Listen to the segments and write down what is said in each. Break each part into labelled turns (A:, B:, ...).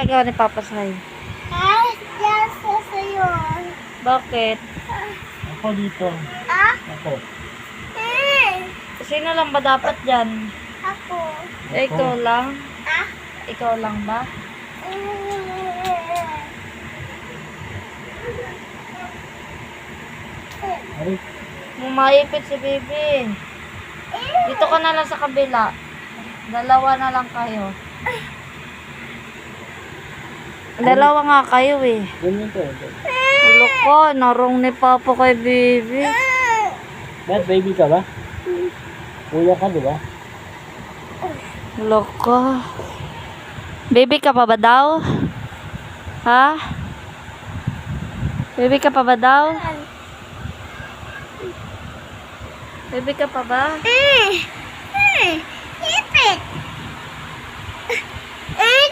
A: ginagawa ni Papa Sai?
B: Diyan sa sayo.
A: Bakit?
C: Ako dito. Ako.
A: Sino lang ba dapat dyan?
B: Ako.
A: Ikaw lang? Ikaw lang ba?
C: Aray.
A: Maipit si Baby. Dito ka na lang sa kabila. Dalawa na lang kayo. Dalawa nga kayo eh.
C: Ganyan to.
A: Ulo ko, narong ni Papa kay Baby.
C: Ba't baby ka ba? Kuya ka, di ba?
A: Ulo ko. Baby ka pa ba daw? Ha? Baby ka pa ba daw? Baby ka pa ba?
B: Ipit.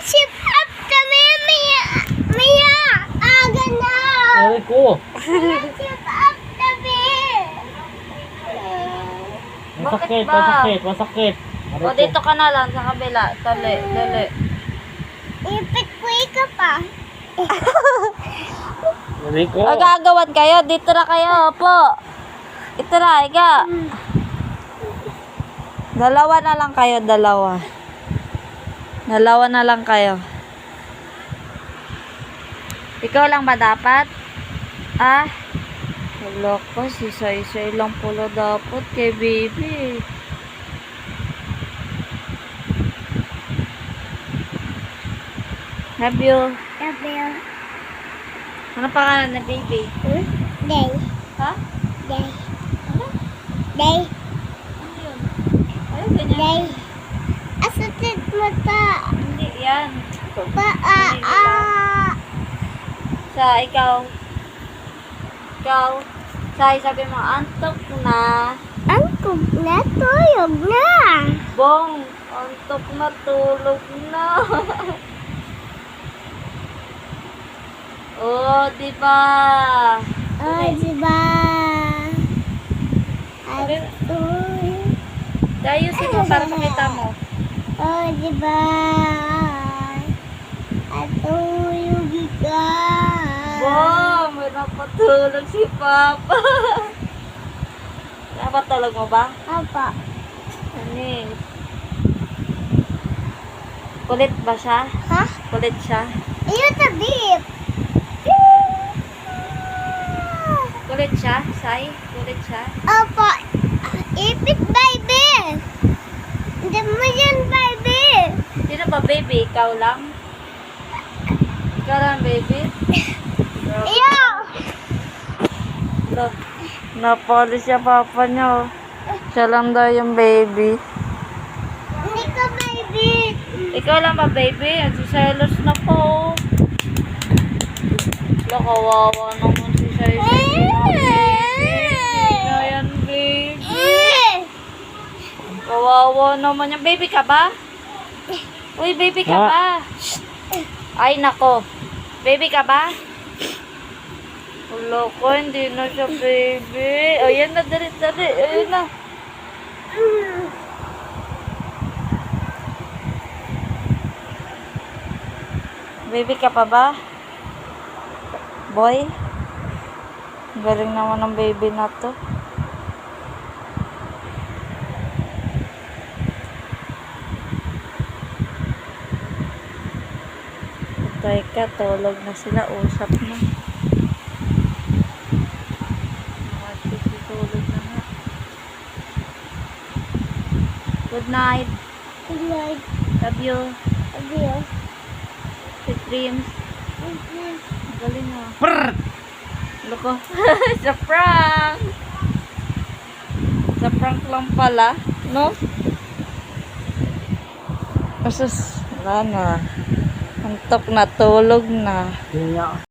B: Sip up kami, Mia. Aga na.
C: Aray ko.
B: Sip up kami.
C: Masakit,
A: ba?
C: masakit, masakit. Aray
A: O,
C: ko.
A: dito ka na lang sa kabila. Dali, dali.
B: Ipit ko ka pa.
C: Aray ko.
A: O, gagawan kayo. Dito na kayo. Opo. Ito na, ika. Dalawa na lang kayo, dalawa. Dalawa na lang kayo. Ikaw lang ba dapat? Ah? Wala ko, sisay-say lang pala dapat kay Baby. Love you.
B: Love you.
A: Ano pangalan na Baby?
B: Day.
A: Ha?
B: Day. Day.
A: Ano yun? Ay, ganyan.
B: Day. Asatit mo ta.
A: Hindi, yan. Sa ikaw. Ikaw. Sabi mo, antok na.
B: Angkog na, tuyog na.
A: Bong, antok na, tulog na. Oh, diba?
B: Oh, diba?
A: Sabi,
B: Atoy.
A: ayusin mo para makita mo.
B: Oh, diba? Atuyog ka.
A: Bong, may napatulog si Papa. Napatulog mo ba?
B: Apa?
A: Anis. Kulit ba siya?
B: Ha?
A: Kulit siya?
B: Ayun na, beep.
A: Kulit siya? Sai? Kulit siya?
B: Apa? Ipit, baby. Hindi mo yan, baby.
A: Sino ba, Baby? Ikaw lang? Ikaw lang, Baby?
B: Iyo.
A: Napali siya Papa niya. Siya lang daw yung Baby.
B: Hindi ka, baby.
A: Ikaw lang ba, Baby? Nagsiselos na po. Kawawa naman si Sai. Yan, Baby. Kawawa naman yung Baby ka ba? Uy, Baby ka ba? Ay, nako. Baby ka ba? Wala ko, hindi na siya baby. Ayan na, dali. Ayan na. Baby ka pa ba? Boy? Galing naman ng baby na to. Teka, tulog na sila. Usap na. Tulog na nga. Good night.
B: Good night.
A: Love you.
B: Love you.
A: Sweet dreams. Galing mo.
C: Prrr!
A: Loko. Sa prank. Sa prank lang pala. No? Asus. Wala na. Antok na. Tulog na.
C: Yun nga.